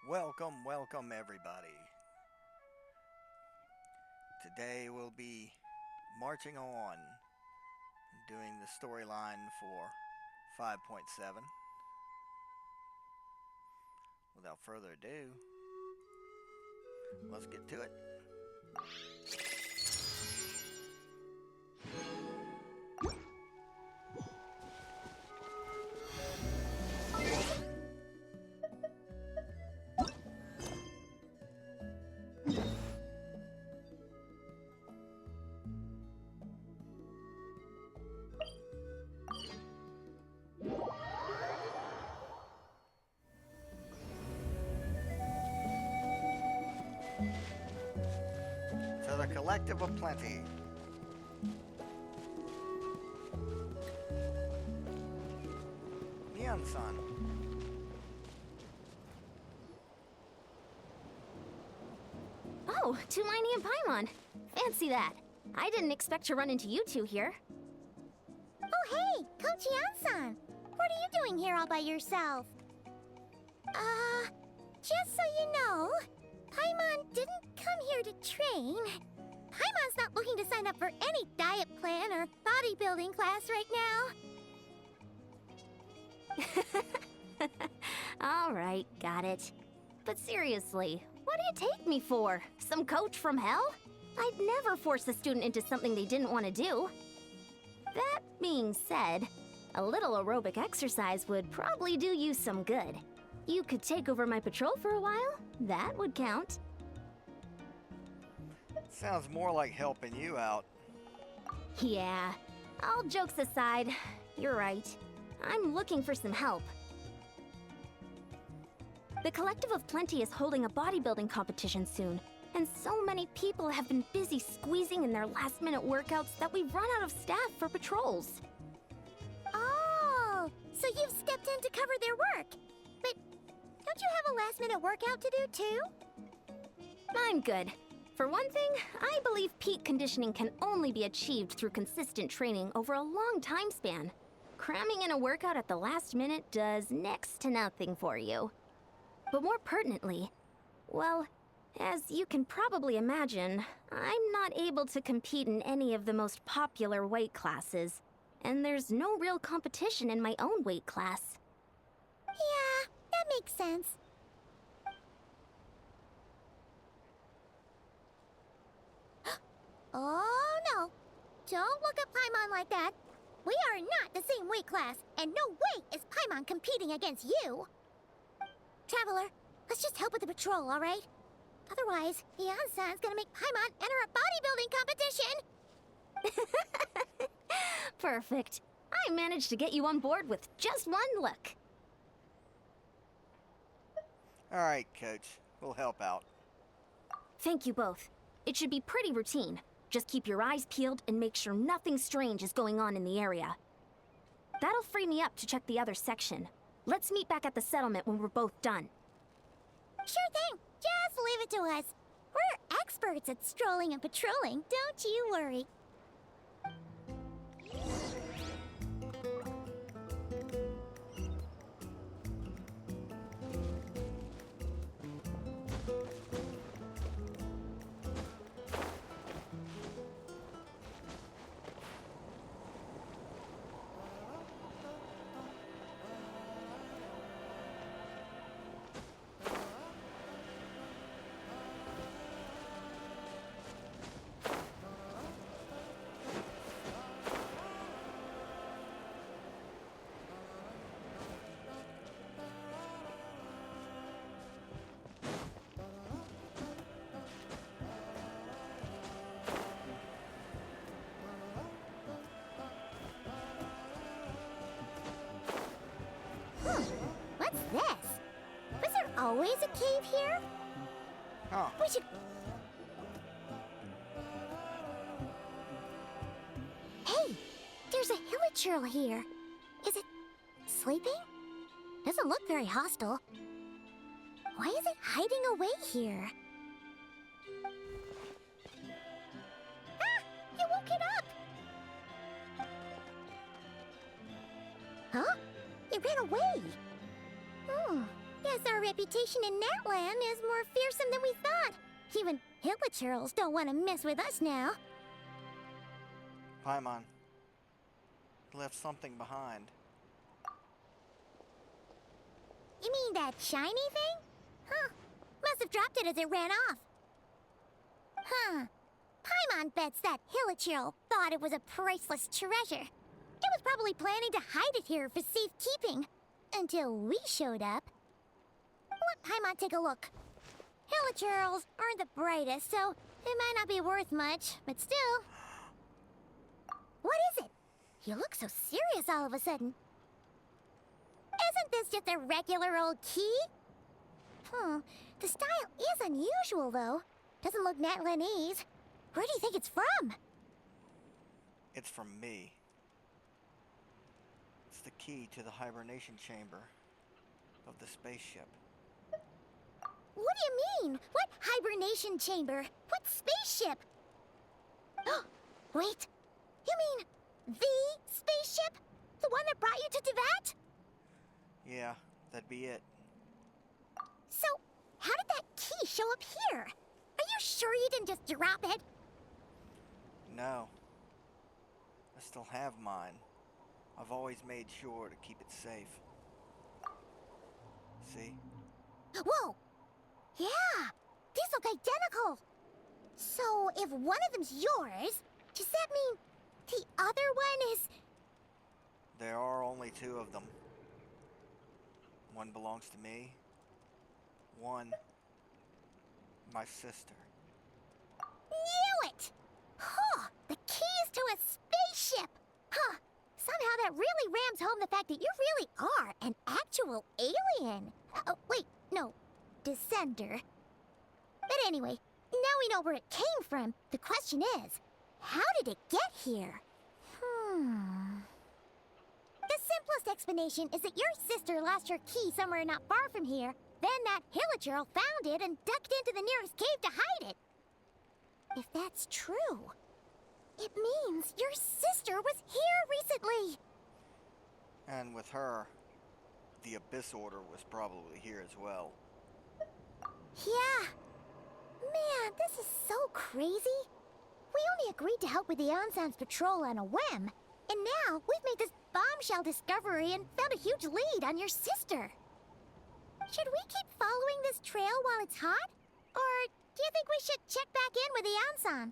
Welcome everybody. Today we'll be marching on, doing the storyline for 5.7. Without further ado, let's get to it. To the Collective of Plenty. Neon-san. Oh, Tumini and Paimon. Fancy that. I didn't expect to run into you two here. Oh hey, Coach Yan-san. What are you doing here all by yourself? Just so you know, Paimon didn't come here to train. Paimon's not looking to sign up for any diet plan or bodybuilding class right now. All right, got it. But seriously, what do you take me for? Some coach from hell? I'd never force a student into something they didn't want to do. That being said, a little aerobic exercise would probably do you some good. You could take over my patrol for a while. That would count. Sounds more like helping you out. Yeah, all jokes aside, you're right. I'm looking for some help. The Collective of Plenty is holding a bodybuilding competition soon, and so many people have been busy squeezing in their last-minute workouts that we've run out of staff for patrols. Oh, so you've stepped in to cover their work. But don't you have a last-minute workout to do too? I'm good. For one thing, I believe peak conditioning can only be achieved through consistent training over a long time span. Cramming in a workout at the last minute does next to nothing for you. But more pertinently, well, as you can probably imagine, I'm not able to compete in any of the most popular weight classes, and there's no real competition in my own weight class. Yeah, that makes sense. Oh no! Don't look at Paimon like that. We are not the same weight class, and no way is Paimon competing against you. Traveler, let's just help with the patrol, all right? Otherwise, Yan-san's gonna make Paimon enter a bodybuilding competition. Perfect. I managed to get you on board with just one look. Alright, Coach. We'll help out. Thank you both. It should be pretty routine. Just keep your eyes peeled and make sure nothing strange is going on in the area. That'll free me up to check the other section. Let's meet back at the settlement when we're both done. Sure thing. Just leave it to us. We're experts at strolling and patrolling, don't you worry. What's this? Was there always a cave here? Huh. We should... Hey! There's a hilichurl here. Is it sleeping? Doesn't look very hostile. Why is it hiding away here? Ah! You woke it up! Huh? It ran away. Oh, yes, guess our reputation in Natlan is more fearsome than we thought. Even hilichurls don't want to mess with us now. Paimon left something behind. You mean that shiny thing? Huh. Must have dropped it as it ran off. Huh. Paimon bets that hilichurl thought it was a priceless treasure. It was probably planning to hide it here for safekeeping. Until we showed up. Let Paimon take a look. Hilichurls aren't the brightest, so it might not be worth much, but still. What is it? You look so serious all of a sudden. Isn't this just a regular old key? The style is unusual, though. Doesn't look Natlanese. Where do you think it's from? It's from me. It's the key to the hibernation chamber of the spaceship. What do you mean? What hibernation chamber? What spaceship? Wait, you mean the spaceship? The one that brought you to Teyvat? Yeah, that'd be it. So, how did that key show up here? Are you sure you didn't just drop it? No. I still have mine. I've always made sure to keep it safe. See? Whoa! Yeah! These look identical! So, if one of them's yours, does that mean the other one is... There are only two of them. One belongs to me. One, my sister. Knew it! Huh! The keys to a spaceship! Huh! Somehow that really rams home the fact that you really are an actual alien. Oh, wait, no. Descender. But anyway, now we know where it came from. The question is, how did it get here? The simplest explanation is that your sister lost her key somewhere not far from here. Then that hilichurl found it and ducked into the nearest cave to hide it. If that's true, it means your sister was here recently. And with her, the Abyss Order was probably here as well. Yeah. Man, this is so crazy. We only agreed to help with the Ansan's patrol on a whim. And now we've made this bombshell discovery and found a huge lead on your sister. Should we keep following this trail while it's hot? Or do you think we should check back in with the Ansan?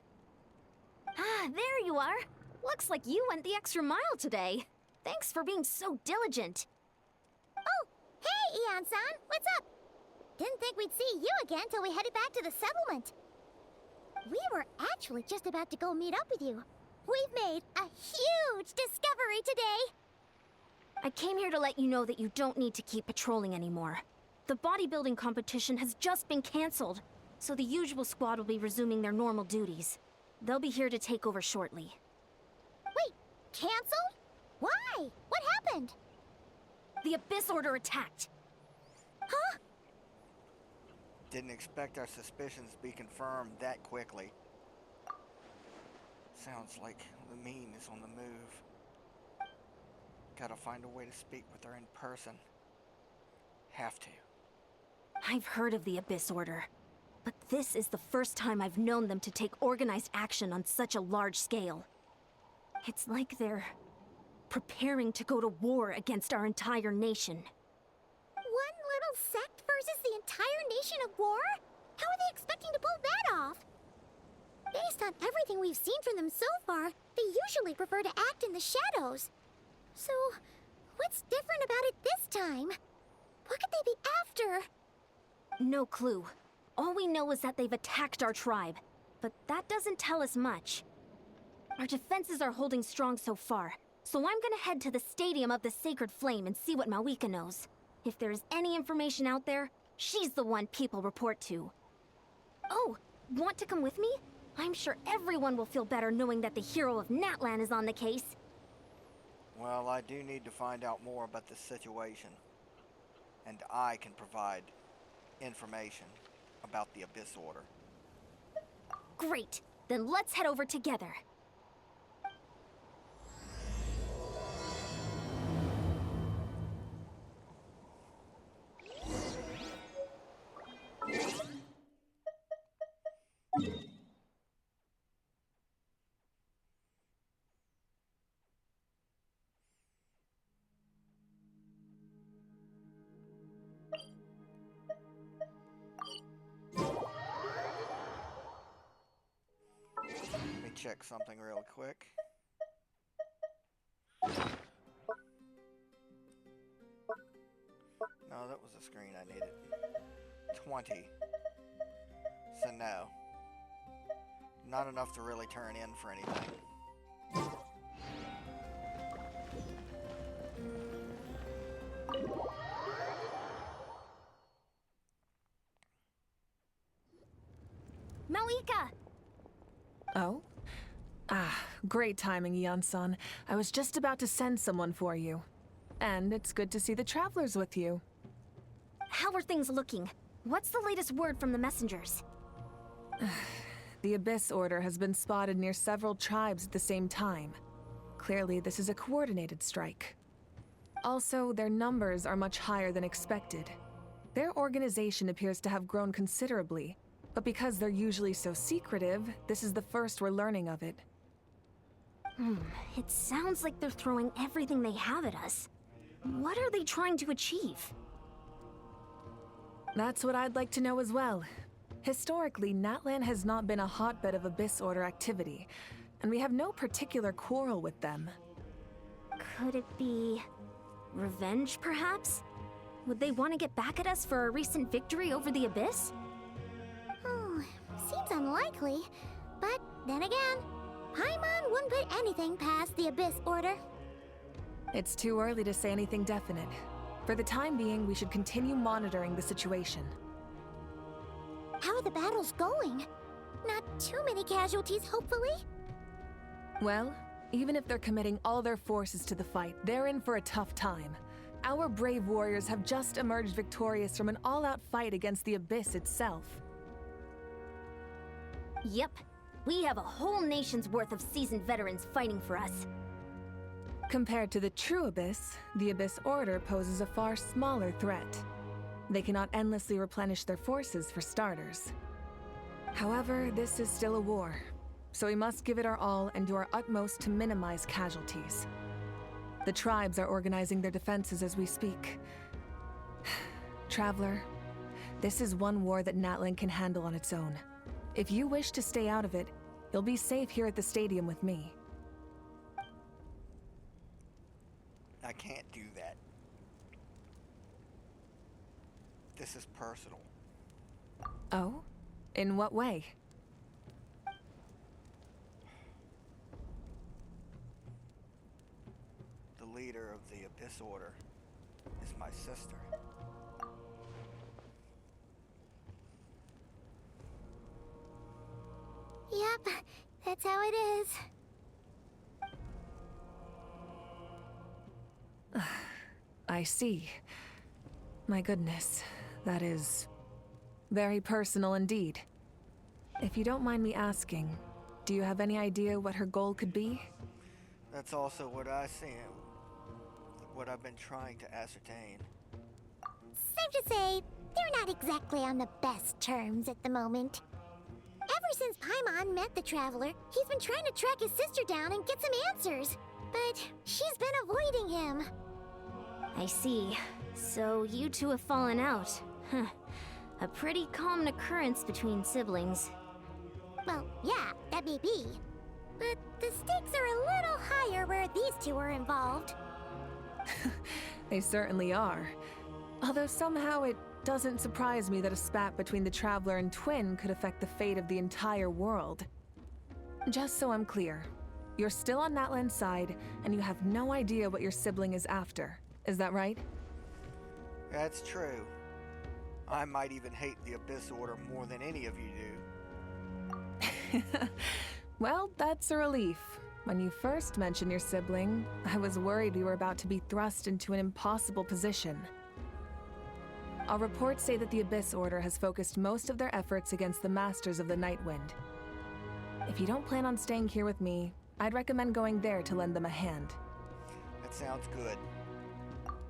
Ah, there you are. Looks like you went the extra mile today. Thanks for being so diligent. Oh, hey, Ian-san, what's up? Didn't think we'd see you again till we headed back to the settlement. We were actually just about to go meet up with you. We've made a huge discovery today. I came here to let you know that you don't need to keep patrolling anymore. The bodybuilding competition has just been canceled, so the usual squad will be resuming their normal duties. They'll be here to take over shortly. Wait, canceled? Why? What happened? The Abyss Order attacked. Huh? Didn't expect our suspicions to be confirmed that quickly. Sounds like the mean is on the move. Gotta find a way to speak with her in person. Have to. I've heard of the Abyss Order, but this is the first time I've known them to take organized action on such a large scale. It's like they're preparing to go to war against our entire nation. One little sect versus the entire nation of war? How are they expecting to pull that off? Based on everything we've seen from them so far, they usually prefer to act in the shadows. So, what's different about it this time? What could they be after? No clue. All we know is that they've attacked our tribe, but that doesn't tell us much. Our defenses are holding strong so far, so I'm gonna head to the Stadium of the Sacred Flame and see what Mawika knows. If there's any information out there, she's the one people report to. Oh, want to come with me? I'm sure everyone will feel better knowing that the hero of Natlan is on the case. Well, I do need to find out more about this situation. And I can provide information about the Abyss Order. Great, then let's head over together. check something real quick. No, that was the screen I needed. 20. So no. Not enough to really turn in for anything. Malika! Oh? Ah, great timing, Eon-san. I was just about to send someone for you. And it's good to see the travelers with you. How are things looking? What's the latest word from the messengers? The Abyss Order has been spotted near several tribes at the same time. Clearly, this is a coordinated strike. Also, their numbers are much higher than expected. Their organization appears to have grown considerably, but because they're usually so secretive, this is the first we're learning of it. It sounds like they're throwing everything they have at us. What are they trying to achieve? That's what I'd like to know as well. Historically, Natlan has not been a hotbed of Abyss Order activity, and we have no particular quarrel with them. Could it be revenge, perhaps? Would they want to get back at us for our recent victory over the Abyss? Seems unlikely. But then again, Paimon wouldn't put anything past the Abyss Order. It's too early to say anything definite. For the time being, we should continue monitoring the situation. How are the battles going? Not too many casualties, hopefully? Well, even if they're committing all their forces to the fight, they're in for a tough time. Our brave warriors have just emerged victorious from an all-out fight against the Abyss itself. Yep. We have a whole nation's worth of seasoned veterans fighting for us. Compared to the true Abyss, the Abyss Order poses a far smaller threat. They cannot endlessly replenish their forces, for starters. However, this is still a war, so we must give it our all and do our utmost to minimize casualties. The tribes are organizing their defenses as we speak. Traveler, this is one war that Natlan can handle on its own. If you wish to stay out of it, you'll be safe here at the stadium with me. I can't do that. This is personal. Oh? In what way? The leader of the Abyss Order is my sister. Yep, that's how it is. I see. My goodness, that is very personal indeed. If you don't mind me asking, do you have any idea what her goal could be? That's also what I see, what I've been trying to ascertain. Safe to say, they're not exactly on the best terms at the moment. Ever since Paimon met the Traveler, he's been trying to track his sister down and get some answers. But she's been avoiding him. I see. So you two have fallen out. Huh. A pretty common occurrence between siblings. Well, yeah, that may be. But the stakes are a little higher where these two are involved. They certainly are. Although somehow it doesn't surprise me that a spat between the Traveler and Twin could affect the fate of the entire world. Just so I'm clear, you're still on Natlan's side, and you have no idea what your sibling is after. Is that right? That's true. I might even hate the Abyss Order more than any of you do. Well, that's a relief. When you first mentioned your sibling, I was worried we were about to be thrust into an impossible position. Our reports say that the Abyss Order has focused most of their efforts against the Masters of the Nightwind. If you don't plan on staying here with me, I'd recommend going there to lend them a hand. That sounds good.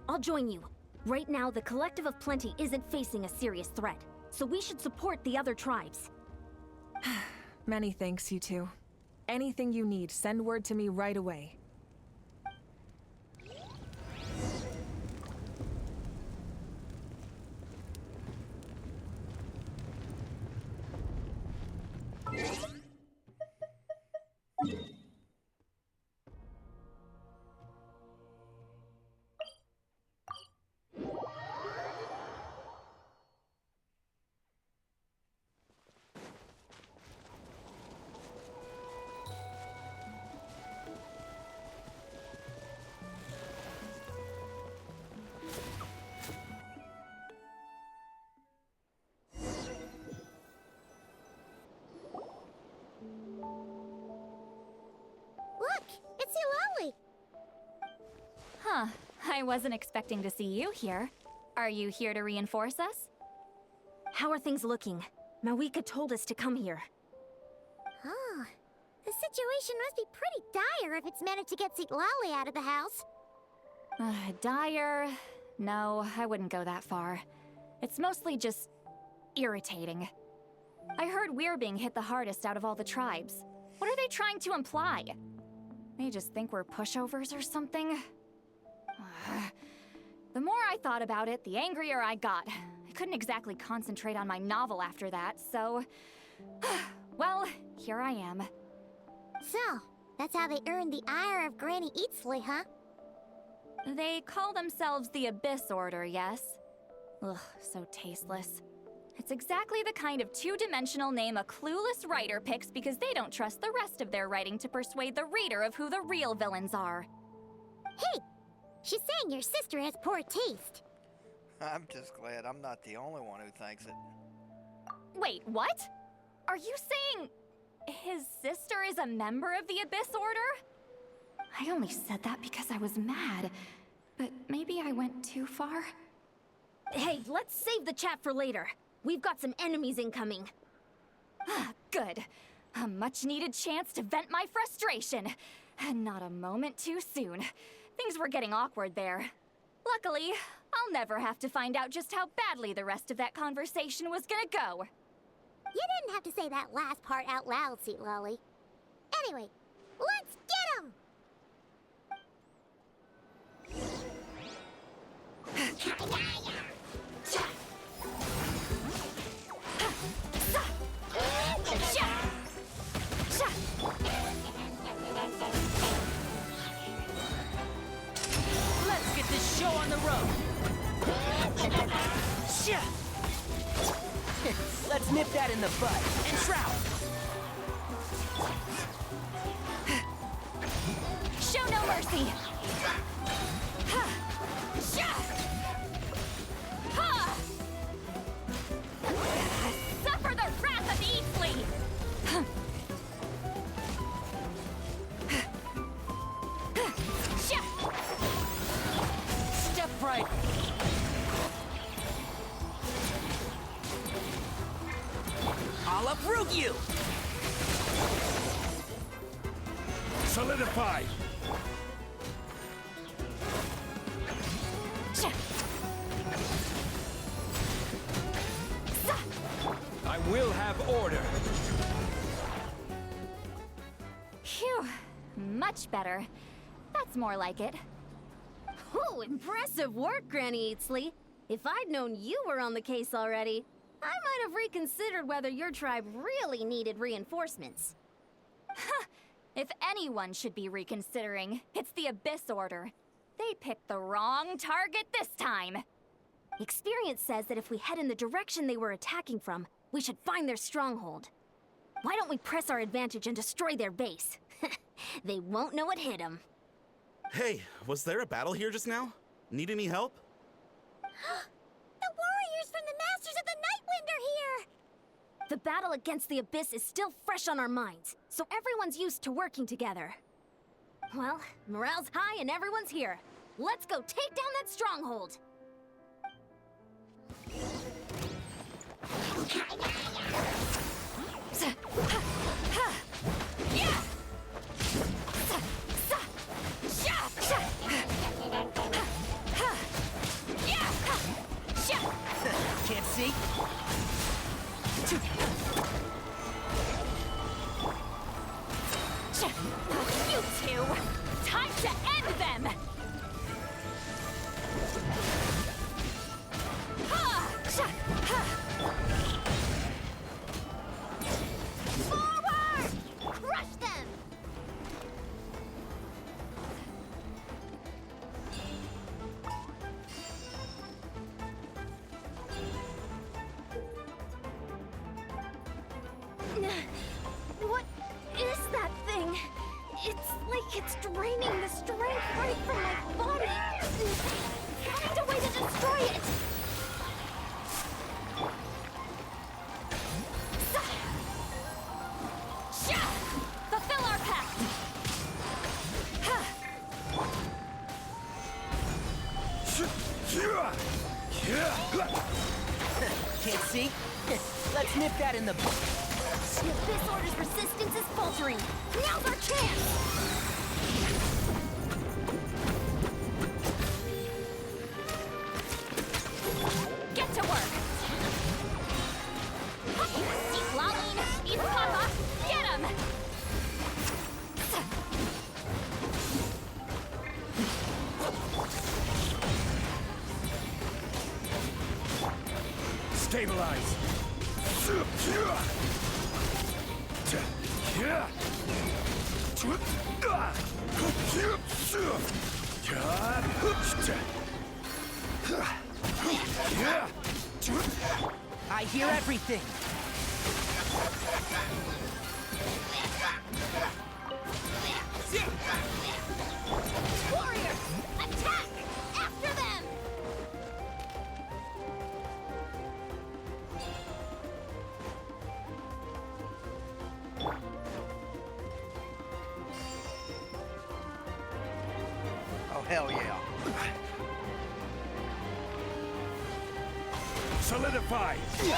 I'll join you. Right now, the Collective of Plenty isn't facing a serious threat, so we should support the other tribes. Many thanks, you two. Anything you need, send word to me right away. I wasn't expecting to see you here. Are you here to reinforce us? How are things looking? Mawika told us to come here. Oh, the situation must be pretty dire if it's managed to get Lolly out of the house. Dire? No, I wouldn't go that far. It's mostly just irritating. I heard we're being hit the hardest out of all the tribes. What are they trying to imply? They just think we're pushovers or something? The more I thought about it, the angrier I got. I couldn't exactly concentrate on my novel after that, so... well, here I am. So, that's how they earned the ire of Granny Eatsley, huh? They call themselves the Abyss Order, yes? Ugh, so tasteless. It's exactly the kind of two-dimensional name a clueless writer picks because they don't trust the rest of their writing to persuade the reader of who the real villains are. Hey! She's saying your sister has poor taste. I'm just glad I'm not the only one who thinks it. Wait, what? Are you saying his sister is a member of the Abyss Order? I only said that because I was mad, but maybe I went too far. Hey, let's save the chat for later. We've got some enemies incoming. Good. A much-needed chance to vent my frustration. And not a moment too soon. Things were getting awkward there. Luckily, I'll never have to find out just how badly the rest of that conversation was gonna go. You didn't have to say that last part out loud, Sweet Lolly. Anyway, let's get 'em! Let's get this show on the road. Let's nip that in the bud and shroud. Show no mercy. Suffer the wrath of Eatsley. Step right. I'll uproot you. Solidify. I will have order. Phew. Much better. That's more like it. Ooh, impressive work, Granny Eatsley. If I'd known you were on the case already, I might have reconsidered whether your tribe really needed reinforcements. If anyone should be reconsidering, it's the Abyss Order. They picked the wrong target this time. Experience says that if we head in the direction they were attacking from, we should find their stronghold. Why don't we press our advantage and destroy their base? They won't know what hit them. Hey, was there a battle here just now? Need any help? The warriors from the Masters of the Nightwind are here! The battle against the Abyss is still fresh on our minds, so everyone's used to working together. Well, morale's high and everyone's here. Let's go take down that stronghold! Can't see? You two! Time to end them! Forward! Crush them! What is that thing? It's like it's draining the strength right from my body. Find a way to destroy it! Fulfill our pact! Can't see? Let's nip that in the bud. The Abyss Order's resistance is faltering. Now's our chance! Get to work! Natlan, eat Papa! Get him! Stabilize. I hear everything. Warriors, attack! After them! Oh, hell yeah. Solidify. The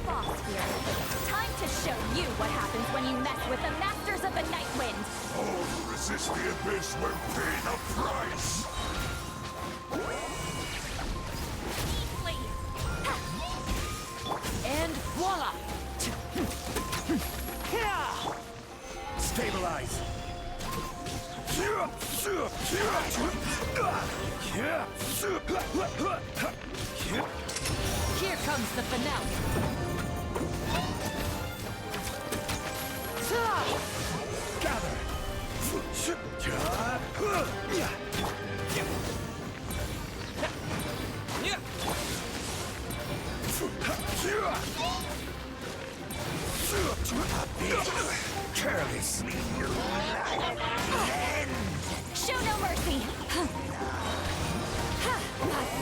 boss here. Time to show you what happens when you mess with the Masters of the Night Wind. All who resist the abyss will pay the price! Easily. And voila! Stabilize. Here comes the finale. Gather. Careless. Show no mercy.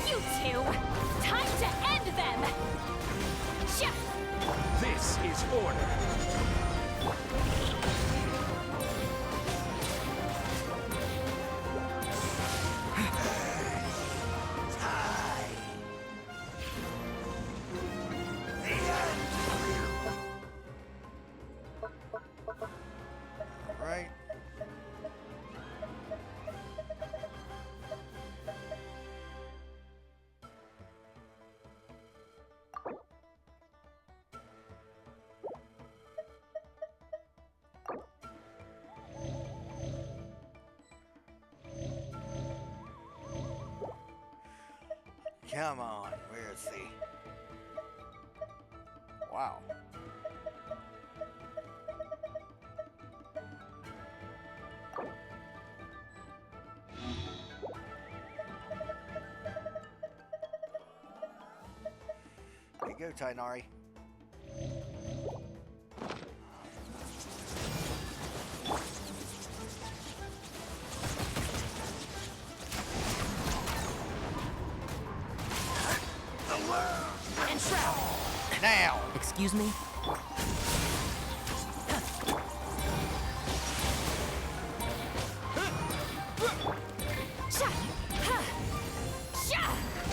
You two. Time to end them. This is order. Right? Come on, where is he? Wow. There you go, Tainari. And Shroud! Now! Excuse me?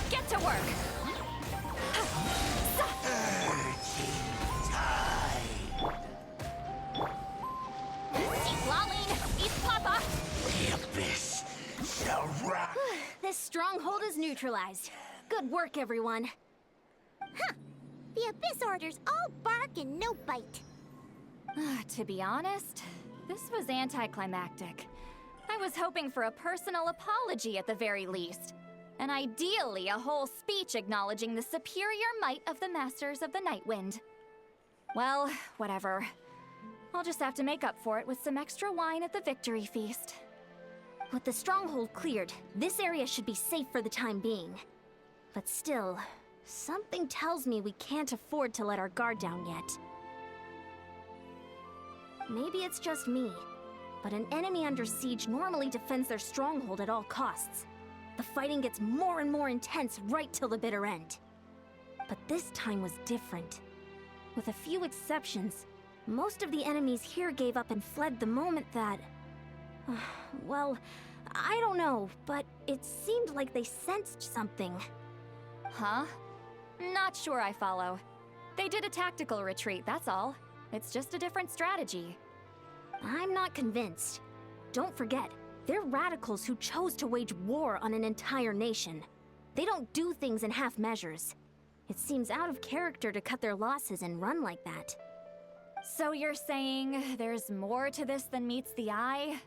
Get to work. Natlan, eat Papa. The abyss shall rise! This stronghold is neutralized. Good work, everyone. The Abyss Order's all bark and no bite. To be honest, this was anticlimactic. I was hoping for a personal apology at the very least. And ideally, a whole speech acknowledging the superior might of the Masters of the Night Wind. Well, whatever. I'll just have to make up for it with some extra wine at the victory feast. With the stronghold cleared, this area should be safe for the time being. But still, something tells me we can't afford to let our guard down yet. Maybe it's just me, but an enemy under siege normally defends their stronghold at all costs. The fighting gets more and more intense right till the bitter end. But this time was different. With a few exceptions, Most of the enemies here gave up and fled the moment that... well, I don't know, but it seemed like they sensed something. Huh? Not sure I follow. They did a tactical retreat, that's all. It's just a different strategy. I'm not convinced. Don't forget, they're radicals who chose to wage war on an entire nation. They don't do things in half measures. It seems out of character to cut their losses and run like that. So you're saying there's more to this than meets the eye?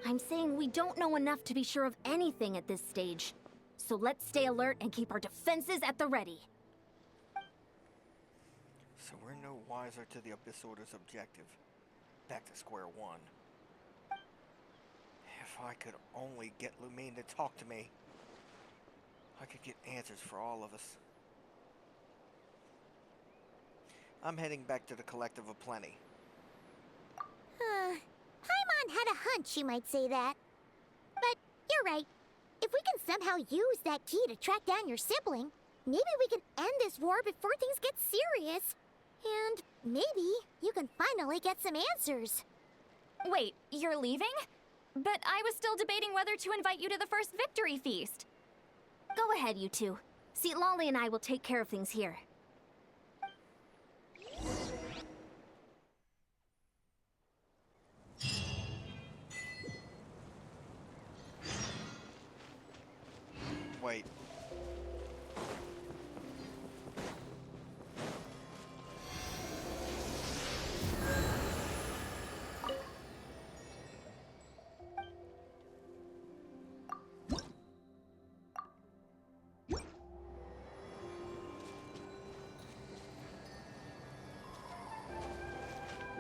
I'm saying we don't know enough to be sure of anything at this stage. So let's stay alert and keep our defenses at the ready. So we're no wiser to the Abyss Order's objective. Back to square one. If I could only get Lumine to talk to me, I could get answers for all of us. I'm heading back to the Collective of Plenty. Paimon had a hunch you might say that. But you're right. If we can somehow use that key to track down your sibling, maybe we can end this war before things get serious. And maybe you can finally get some answers. Wait, you're leaving? But I was still debating whether to invite you to the first victory feast. Go ahead, you two. See, Lolly and I will take care of things here. Wait.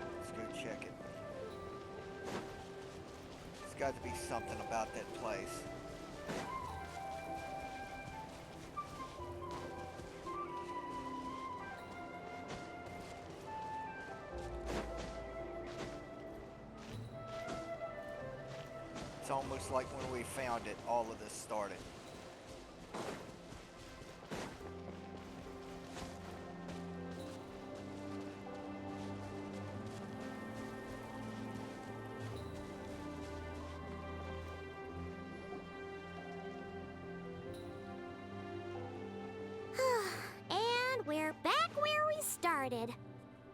Let's go check it. There's got to be something about that place. It's almost like when we found it, all of this started. And we're back where we started.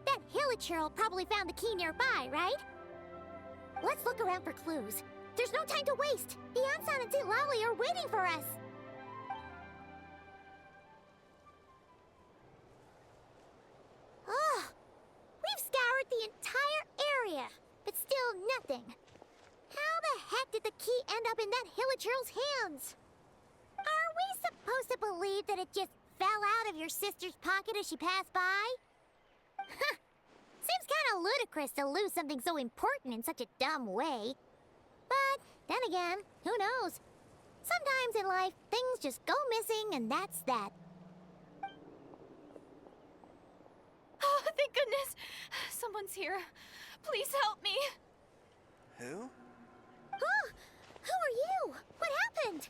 That Hilichurl probably found the key nearby, right? Let's look around for clues. There's no time to waste. Beyonsan and Lolly are waiting for us. Ugh. We've scoured the entire area, but still nothing. How the heck did the key end up in that Hilichurl's hands? Are we supposed to believe that it just fell out of your sister's pocket as she passed by? Huh. Seems kind of ludicrous to lose something so important in such a dumb way. But then again, who knows? Sometimes in life, things just go missing and that's that. Oh, thank goodness! Someone's here. Please help me! Who? Oh, who are you? What happened?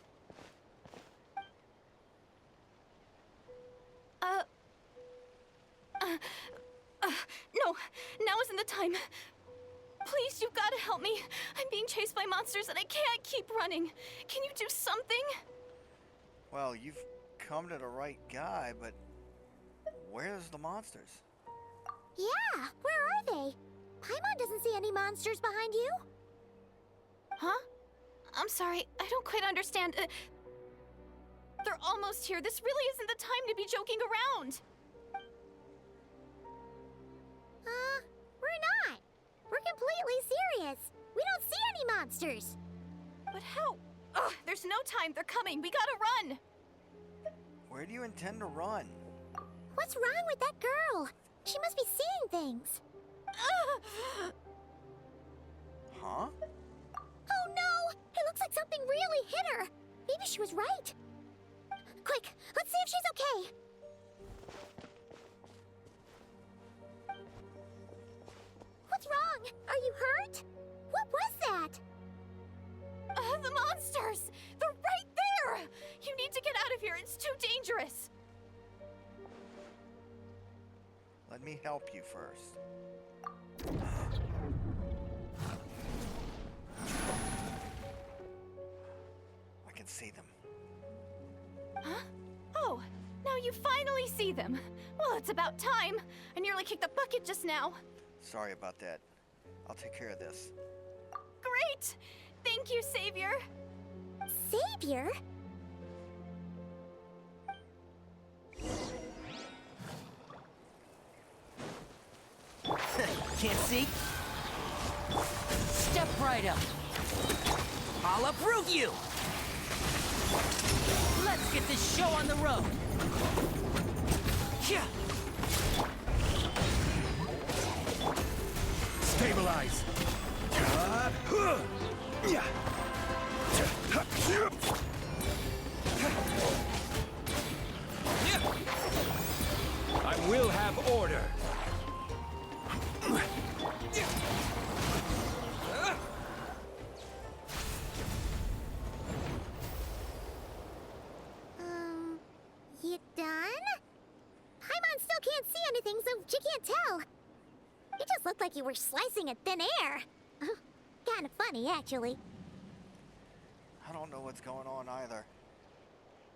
No, now isn't the time. Please, you've got to help me. I'm being chased by monsters and I can't keep running. Can you do something? Well, you've come to the right guy, but where's the monsters? Yeah, where are they? Paimon doesn't see any monsters behind you. Huh? I'm sorry, I don't quite understand. They're almost here. This really isn't the time to be joking around. We're not. We're completely serious. We don't see any monsters. But how? Ugh, there's no time. They're coming. We gotta run. Where do you intend to run? What's wrong with that girl? She must be seeing things. Huh? Oh no! It looks like something really hit her. Maybe she was right. Quick, let's see if she's okay. What's wrong? Are you hurt? What was that? The monsters! They're right there! You need to get out of here. It's too dangerous. Let Let me help you first. I can see them. Huh? Oh, now you finally see them. Well, it's about time. I nearly kicked the bucket just now. Sorry about that. I'll take care of this. Great! Thank you, Savior. Savior? Can't see? Step right up. I'll approve you. Let's get this show on the road. Yeah. Stabilize. I will have order. You done? Paimon still can't see anything, so she can't tell. You just looked like you were slicing at thin air. Kinda funny, actually. I don't know what's going on either.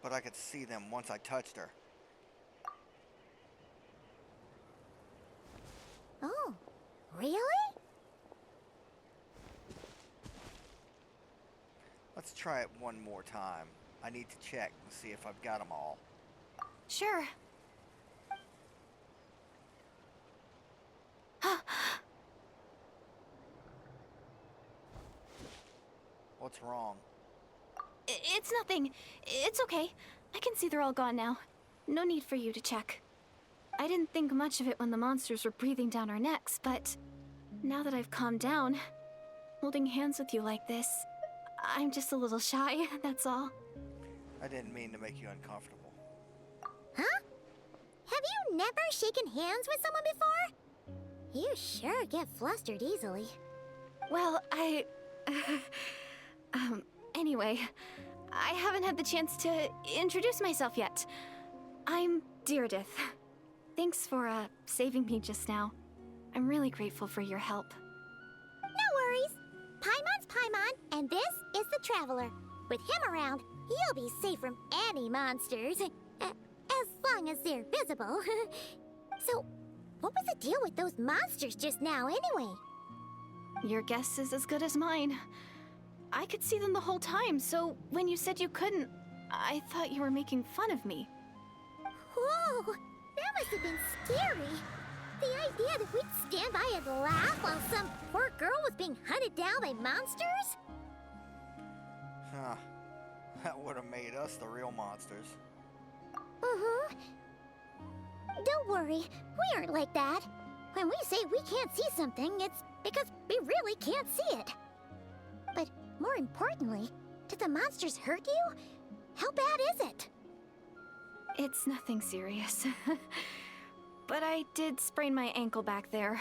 But I could see them once I touched her. Oh, really? Let's try it one more time. I need to check and see if I've got them all. Sure. What's wrong? It's nothing. It's okay. I can see they're all gone now. No need for you to check. I didn't think much of it when the monsters were breathing down our necks, but now that I've calmed down, holding hands with you like this, I'm just a little shy, that's all. I didn't mean to make you uncomfortable. Huh? Have you never shaken hands with someone before? You sure get flustered easily. Well, anyway, I haven't had the chance to introduce myself yet. I'm Deirdith. Thanks for, saving me just now. I'm really grateful for your help. No worries. Paimon's Paimon, and this is the Traveler. With him around, you'll be safe from any monsters. As long as they're visible. So, what was the deal with those monsters just now, anyway? Your guess is as good as mine. I could see them the whole time, so when you said you couldn't, I thought you were making fun of me. Whoa! That must have been scary. The idea that we'd stand by and laugh while some poor girl was being hunted down by monsters? Huh. That would have made us the real monsters. Uh-huh. Don't worry, we aren't like that. When we say we can't see something, it's because we really can't see it. But more importantly, did the monsters hurt you? How bad is it? It's nothing serious. But I did sprain my ankle back there.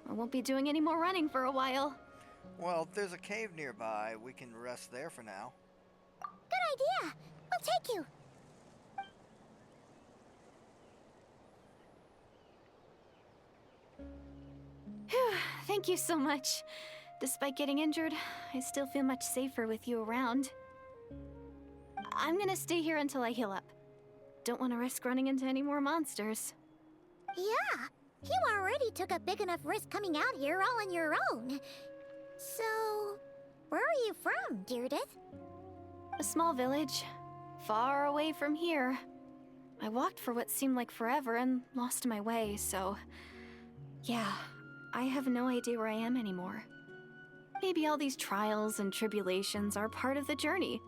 I won't be doing any more running for a while. Well, if there's a cave nearby, we can rest there for now. Good idea. We'll take you. Phew, thank you so much. Despite getting injured, I still feel much safer with you around. I'm gonna stay here until I heal up. Don't want to risk running into any more monsters. Yeah, you already took a big enough risk coming out here all on your own. So, where are you from, Deirdith? A small village, far away from here. I walked for what seemed like forever and lost my way, so... yeah, I have no idea where I am anymore. Maybe all these trials and tribulations are part of the journey.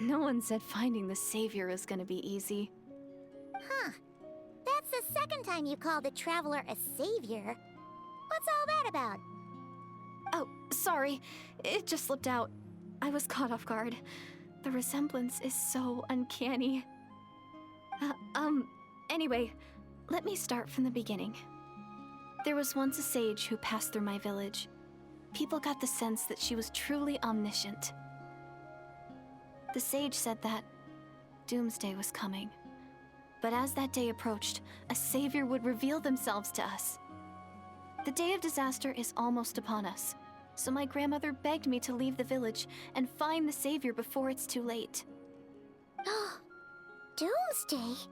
No one said finding the Savior is gonna be easy. Huh. That's the second time you called the Traveler a savior. What's all that about? Oh, sorry. It just slipped out. I was caught off guard. The resemblance is so uncanny. Anyway, let me start from the beginning. There was once a sage who passed through my village. People got the sense that she was truly omniscient. The sage said that doomsday was coming. But as that day approached, a savior would reveal themselves to us. The day of disaster is almost upon us, so my grandmother begged me to leave the village and find the savior before it's too late. Doomsday?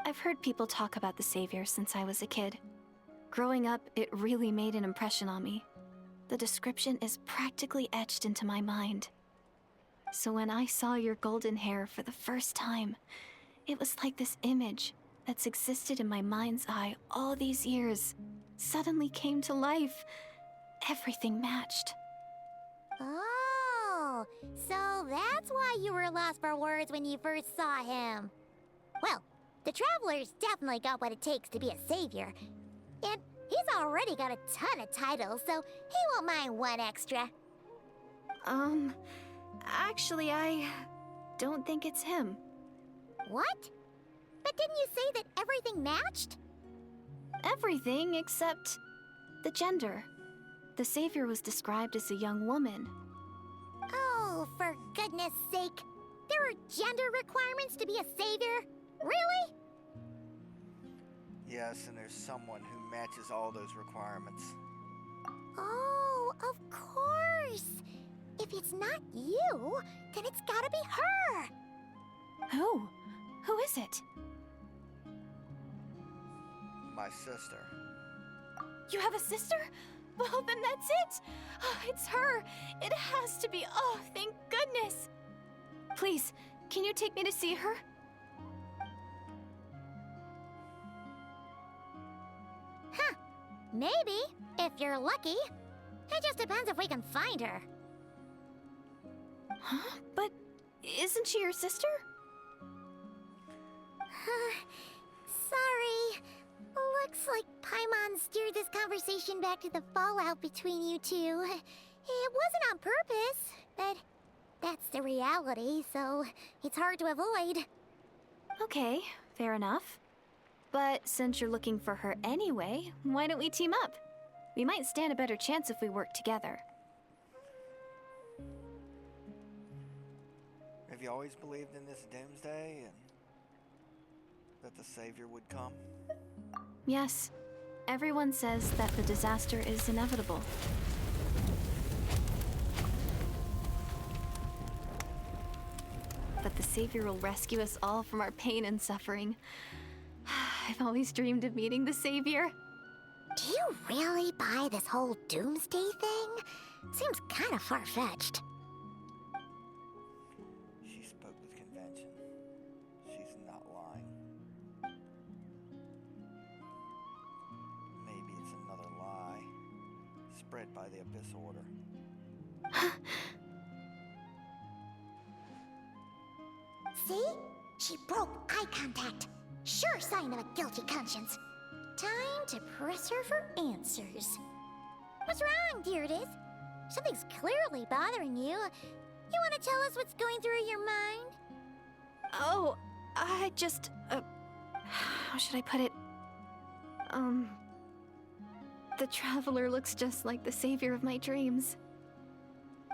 I've heard people talk about the savior since I was a kid. Growing up, it really made an impression on me. The description is practically etched into my mind. So when I saw your golden hair for the first time, it was like this image that's existed in my mind's eye all these years suddenly came to life. Everything matched. Oh, so that's why you were lost for words when you first saw him. Well, the Traveler's definitely got what it takes to be a savior. And he's already got a ton of titles, so he won't mind one extra. Actually, I don't think it's him. What? But didn't you say that everything matched? Everything except the gender. The savior was described as a young woman. Oh, for goodness sake. There are gender requirements to be a savior? Really? Yes, and there's someone who matches all those requirements. Oh, of course. If it's not you, then it's gotta be her. Who? Who is it? My sister. You have a sister? Well, then that's it! Oh, it's her! It has to be! Oh, thank goodness! Please, can you take me to see her? Huh. Maybe, if you're lucky. It just depends if we can find her. Huh? But isn't she your sister? Sorry. Looks like Paimon steered this conversation back to the fallout between you two. It wasn't on purpose, but that's the reality, so it's hard to avoid. Okay, fair enough. But since you're looking for her anyway, why don't we team up? We might stand a better chance if we work together. Have you always believed in this doomsday and that the savior would come? Yes. Everyone says that the disaster is inevitable. But the savior will rescue us all from our pain and suffering. I've always dreamed of meeting the savior. Do you really buy this whole doomsday thing? Seems kind of far-fetched. She spoke with convention. She's not lying. Maybe it's another lie spread by the Abyss Order. See? She broke eye contact. Sure sign of a guilty conscience. Time to press her for answers. What's wrong, Deirdis? Something's clearly bothering you. You want to tell us what's going through your mind? Oh, I just, how should I put it? The Traveler looks just like the savior of my dreams.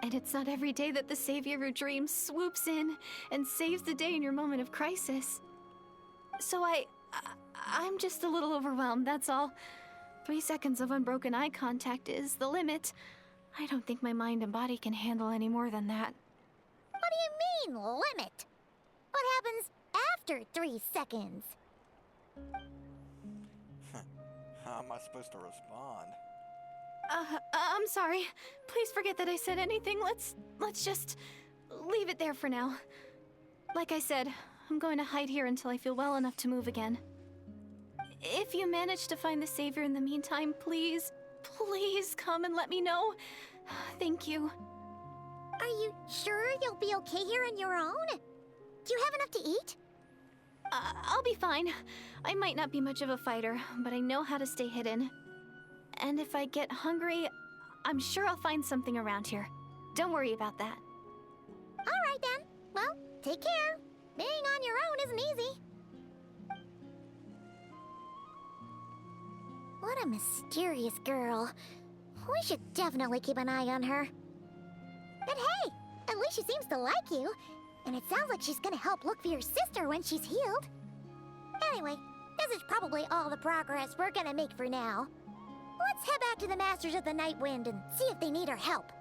And it's not every day that the savior of your dreams swoops in and saves the day in your moment of crisis. So I'm just a little overwhelmed, that's all. 3 seconds of unbroken eye contact is the limit. I don't think my mind and body can handle any more than that. What do you mean, limit? What happens after 3 seconds? How am I supposed to respond? I'm sorry. Please forget that I said anything. Let's just leave it there for now. Like I said, I'm going to hide here until I feel well enough to move again. If you manage to find the savior in the meantime, please come and let me know. Thank you. Are you sure you'll be okay here on your own? Do you have enough to eat? I'll be fine. I might not be much of a fighter, but I know how to stay hidden. And if I get hungry, I'm sure I'll find something around here. Don't worry about that. All right then. Well, take care. Being on your own isn't easy. What a mysterious girl. We should definitely keep an eye on her. But hey, at least she seems to like you. And it sounds like she's gonna help look for your sister when she's healed. Anyway, this is probably all the progress we're gonna make for now. Let's head back to the Masters of the Night Wind and see if they need our help.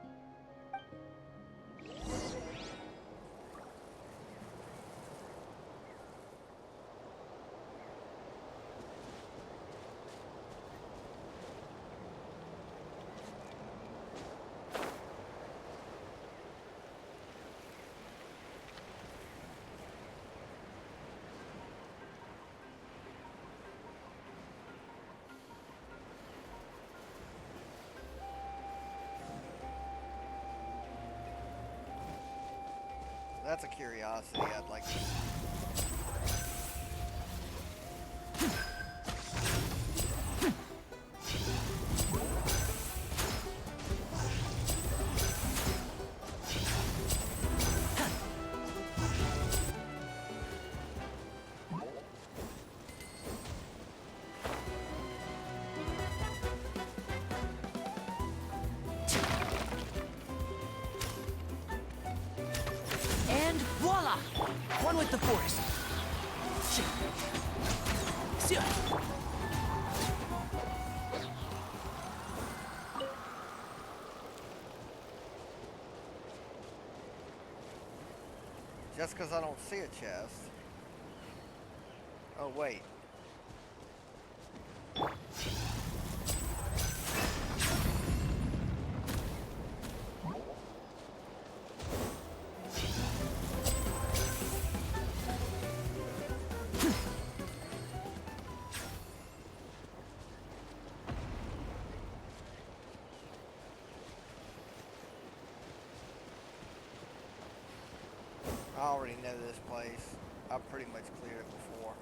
That's a curiosity I'd like to. And voila! One with the forest. Just because I don't see a chest. Oh, wait. I already know this place. I've pretty much cleared it before.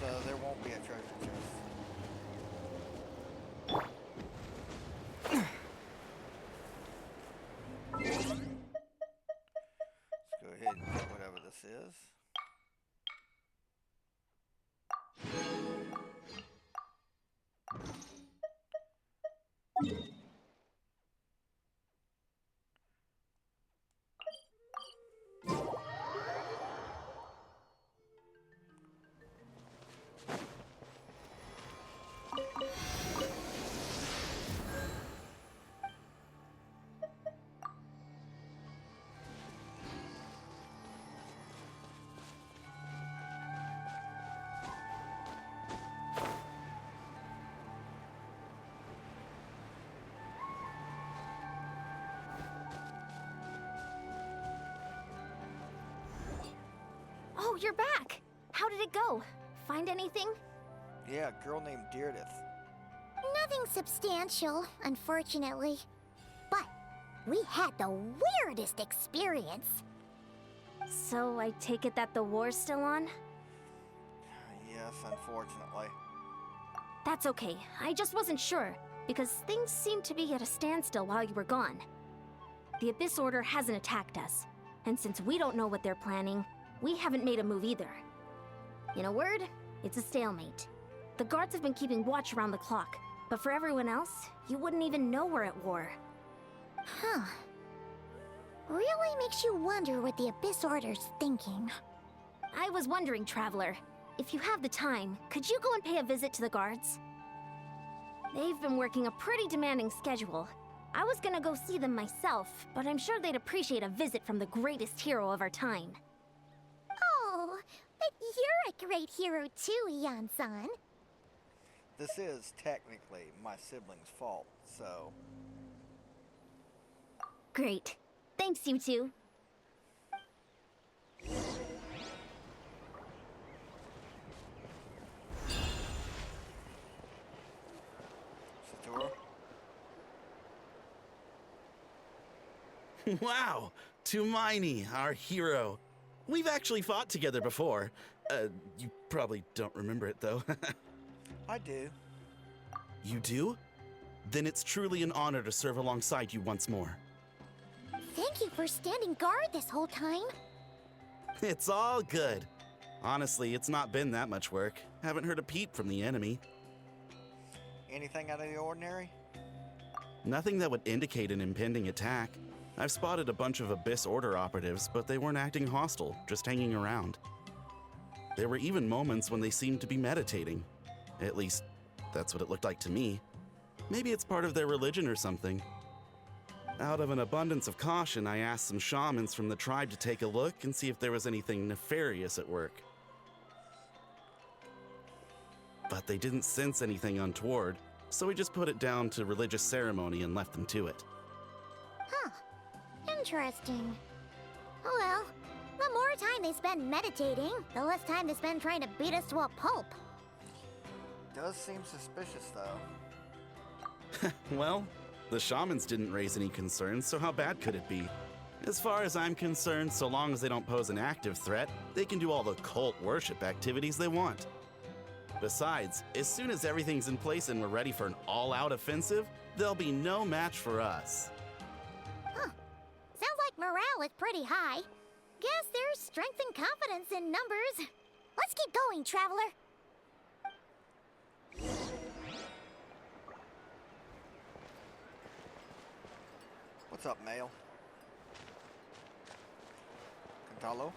So there won't be a treasure chest. Let's go ahead and get whatever this is. Oh, you're back! How did it go? Find anything? Yeah, a girl named Deirdith. Nothing substantial, unfortunately. But we had the weirdest experience. So I take it that the war's still on? Yes, unfortunately. That's okay. I just wasn't sure, because things seemed to be at a standstill while you were gone. The Abyss Order hasn't attacked us, and since we don't know what they're planning, we haven't made a move either. In a word, it's a stalemate. The guards have been keeping watch around the clock, but for everyone else, you wouldn't even know we're at war. Huh. Really makes you wonder what the Abyss Order's thinking. I was wondering, Traveler, if you have the time, could you go and pay a visit to the guards? They've been working a pretty demanding schedule. I was gonna go see them myself, but I'm sure they'd appreciate a visit from the greatest hero of our time. Oh, but you're a great hero too, Ian-san. This is technically my sibling's fault, so... Great. Thanks, you two. Satora? Wow! Tumaini, our hero. We've actually fought together before. You probably don't remember it, though. I do. You do? Then it's truly an honor to serve alongside you once more. Thank you for standing guard this whole time. It's all good. Honestly, it's not been that much work. Haven't heard a peep from the enemy. Anything out of the ordinary? Nothing that would indicate an impending attack. I've spotted a bunch of Abyss Order operatives, but they weren't acting hostile, just hanging around. There were even moments when they seemed to be meditating. At least, that's what it looked like to me. Maybe it's part of their religion or something. Out of an abundance of caution, I asked some shamans from the tribe to take a look and see if there was anything nefarious at work. But they didn't sense anything untoward, so we just put it down to religious ceremony and left them to it. Huh. Interesting. Oh well, the more time they spend meditating, the less time they spend trying to beat us to a pulp. Does seem suspicious, though. Well, the shamans didn't raise any concerns, so how bad could it be? As far as I'm concerned, so long as they don't pose an active threat, they can do all the cult worship activities they want. Besides, as soon as everything's in place and we're ready for an all-out offensive, there'll be no match for us. Huh. Sounds like morale is pretty high. Guess there's strength and confidence in numbers. Let's keep going, Traveler. What's up, male? Cantalo?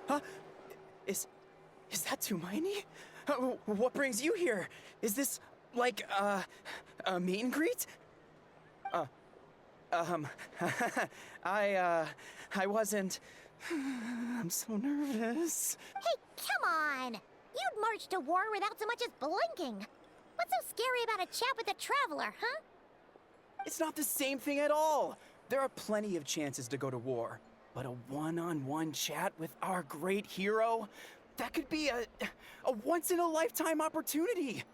Huh? Is that Tumaini? What brings you here? Is this, like, a meet and greet? I wasn't... I'm so nervous. Hey, come on! You'd march to war without so much as blinking. What's so scary about a chat with a Traveler, huh? It's not the same thing at all. There are plenty of chances to go to war. But a one-on-one chat with our great hero? That could be a once-in-a-lifetime opportunity.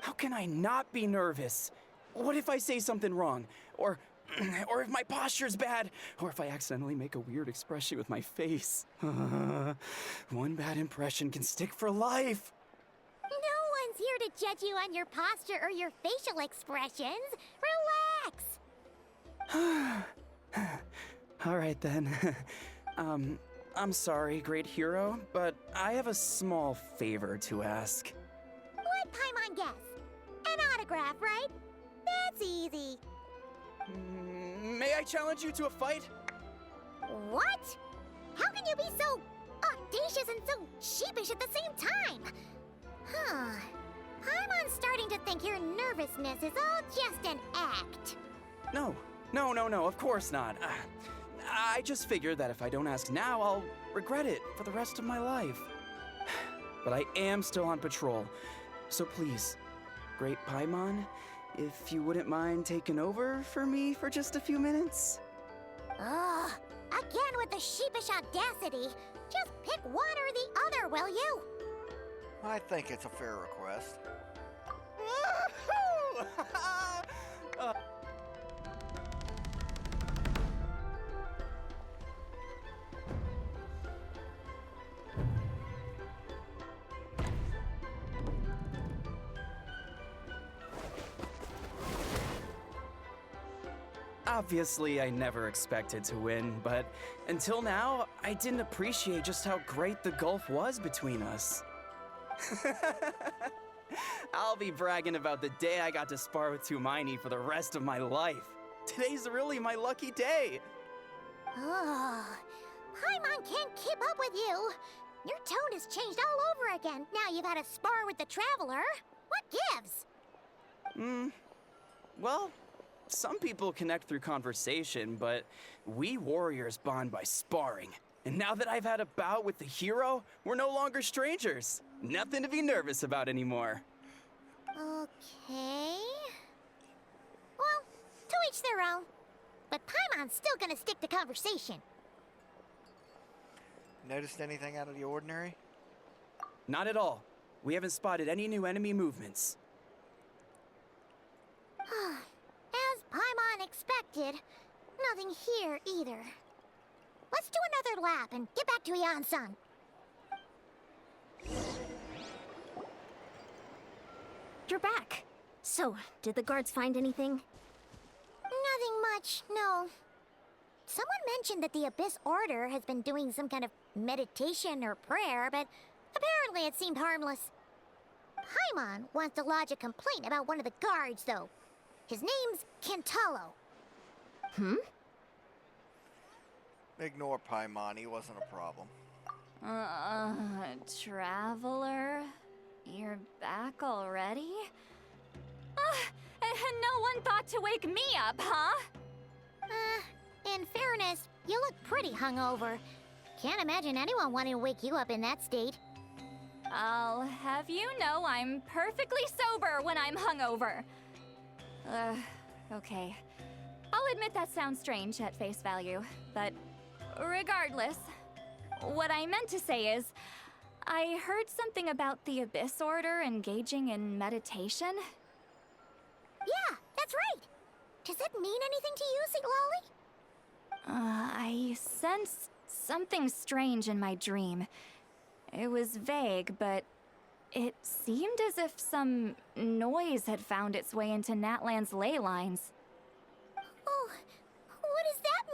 How can I not be nervous? What if I say something wrong? Or if my posture's bad? Or if I accidentally make a weird expression with my face? One bad impression can stick for life. No one's here to judge you on your posture or your facial expressions. Relax! All right, then. I'm sorry, great hero, but I have a small favor to ask. What Paimon guess? An autograph, right? That's easy. May I challenge you to a fight? What? How can you be so audacious and so sheepish at the same time? Huh. Paimon's starting to think your nervousness is all just an act. No, of course not. I just figured that if I don't ask now, I'll regret it for the rest of my life. But I am still on patrol, so please, Great Paimon, if you wouldn't mind taking over for me for just a few minutes? Ugh, again with the sheepish audacity. Just pick one or the other, will you? I think it's a fair request. Obviously, I never expected to win, but until now, I didn't appreciate just how great the gulf was between us. I'll be bragging about the day I got to spar with Tumaini for the rest of my life. Today's really my lucky day. Ugh, Paimon can't keep up with you. Your tone has changed all over again. Now you've had a spar with the Traveler. What gives? Well, some people connect through conversation, but we warriors bond by sparring. And now that I've had a bout with the hero, we're no longer strangers. Nothing to be nervous about anymore. Okay. Well, to each their own. But Paimon's still gonna stick to conversation. Noticed anything out of the ordinary? Not at all. We haven't spotted any new enemy movements. As Paimon expected, nothing here either. Let's do another lap and get back to Yan-san. You're back. So, did the guards find anything? Nothing much, no. Someone mentioned that the Abyss Order has been doing some kind of meditation or prayer, but apparently it seemed harmless. Paimon wants to lodge a complaint about one of the guards, though. His name's Kentalo. Hmm? Ignore Paimon, he wasn't a problem. Traveler? You're back already? And no one thought to wake me up, huh? In fairness, you look pretty hungover. Can't imagine anyone wanting to wake you up in that state. I'll have you know I'm perfectly sober when I'm hungover. Okay. I'll admit that sounds strange at face value, but regardless, what I meant to say is, I heard something about the Abyss Order engaging in meditation. Yeah, that's right. Does that mean anything to you, Siglali? I sensed something strange in my dream. It was vague, but it seemed as if some noise had found its way into Natlan's ley lines. Oh, what does that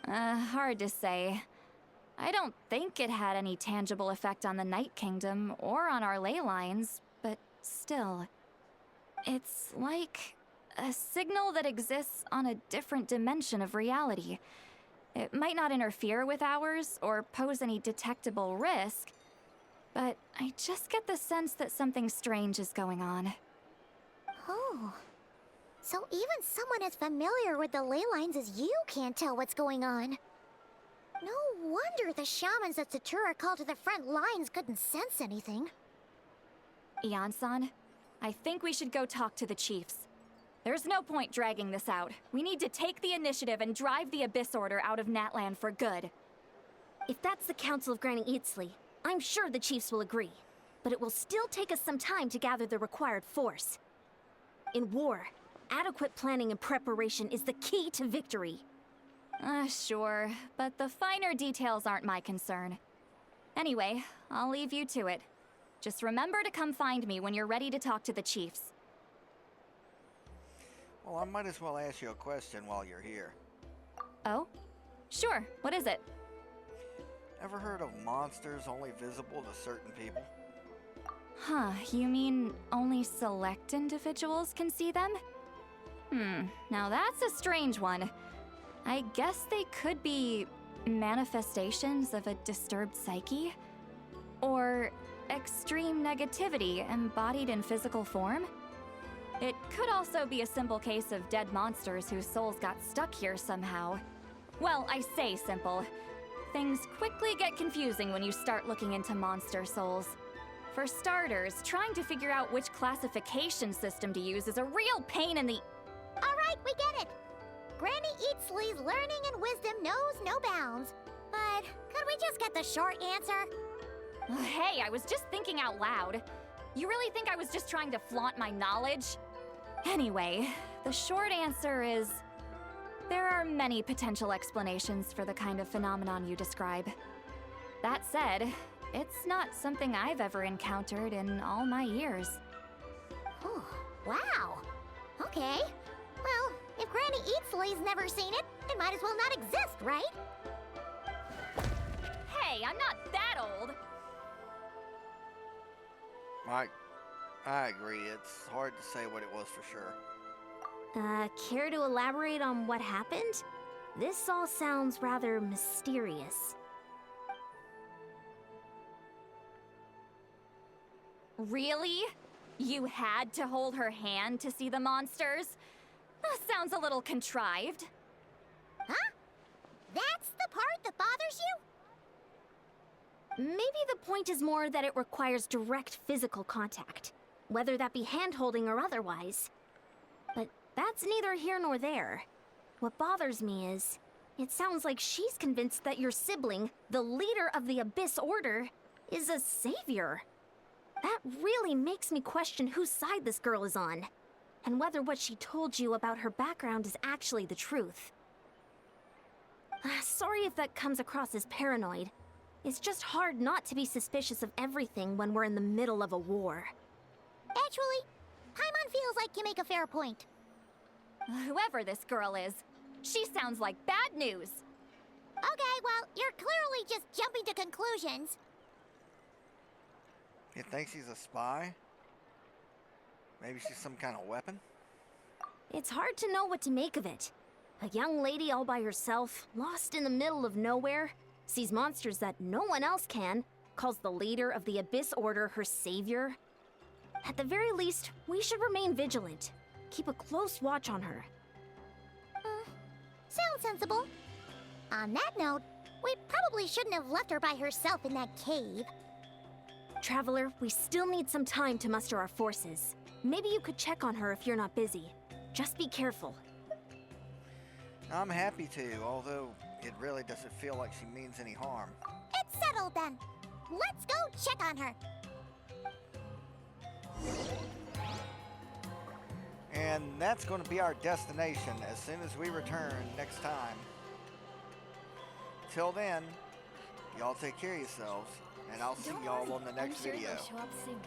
mean? Hard to say. I don't think it had any tangible effect on the Night Kingdom or on our ley lines, but still. It's like a signal that exists on a different dimension of reality. It might not interfere with ours or pose any detectable risk, but I just get the sense that something strange is going on. Oh. So even someone as familiar with the ley lines as you can't tell what's going on. No wonder the shamans that Satura called to the front lines couldn't sense anything. Ian-san, I think we should go talk to the chiefs. There's no point dragging this out. We need to take the initiative and drive the Abyss Order out of Natlan for good. If that's the Council of Granny Eatsley, I'm sure the chiefs will agree. But it will still take us some time to gather the required force. In war, adequate planning and preparation is the key to victory. Sure, but the finer details aren't my concern. Anyway, I'll leave you to it. Just remember to come find me when you're ready to talk to the chiefs. Well, I might as well ask you a question while you're here. Oh? Sure, what is it? Ever heard of monsters only visible to certain people? Huh, you mean only select individuals can see them? Now that's a strange one. I guess they could be manifestations of a disturbed psyche? Or extreme negativity embodied in physical form? It could also be a simple case of dead monsters whose souls got stuck here somehow. Well, I say simple. Things quickly get confusing when you start looking into monster souls. For starters, trying to figure out which classification system to use is a real pain in the... Alright, we get it. Granny Eatsley's learning and wisdom knows no bounds. But could we just get the short answer? Hey, I was just thinking out loud. You really think I was just trying to flaunt my knowledge? Anyway, the short answer is... there are many potential explanations for the kind of phenomenon you describe. That said, it's not something I've ever encountered in all my years. Oh, wow. Okay. Well, if Granny Eatsley's never seen it, it might as well not exist, right? Hey, I'm not that old! I agree. It's hard to say what it was for sure. Care to elaborate on what happened? This all sounds rather mysterious. Really? You had to hold her hand to see the monsters? That sounds a little contrived. Huh? That's the part that bothers you? Maybe the point is more that it requires direct physical contact, whether that be hand-holding or otherwise. But that's neither here nor there. What bothers me is, it sounds like she's convinced that your sibling, the leader of the Abyss Order, is a savior. That really makes me question whose side this girl is on, and whether what she told you about her background is actually the truth. Sorry if that comes across as paranoid. It's just hard not to be suspicious of everything when we're in the middle of a war. Actually, Paimon feels like you make a fair point. Whoever this girl is, she sounds like bad news. Okay, well, you're clearly just jumping to conclusions. You think she's a spy? Maybe she's some kind of weapon? It's hard to know what to make of it. A young lady all by herself, lost in the middle of nowhere, sees monsters that no one else can, calls the leader of the Abyss Order her savior. At the very least, we should remain vigilant. Keep a close watch on her. Sounds sensible. On that note, we probably shouldn't have left her by herself in that cave. Traveler, we still need some time to muster our forces. Maybe you could check on her if you're not busy. Just be careful. I'm happy to, although it really doesn't feel like she means any harm. It's settled then. Let's go check on her. And that's going to be our destination as soon as we return next time. Till then, y'all take care of yourselves, and I'll see y'all on the next video. Show up soon.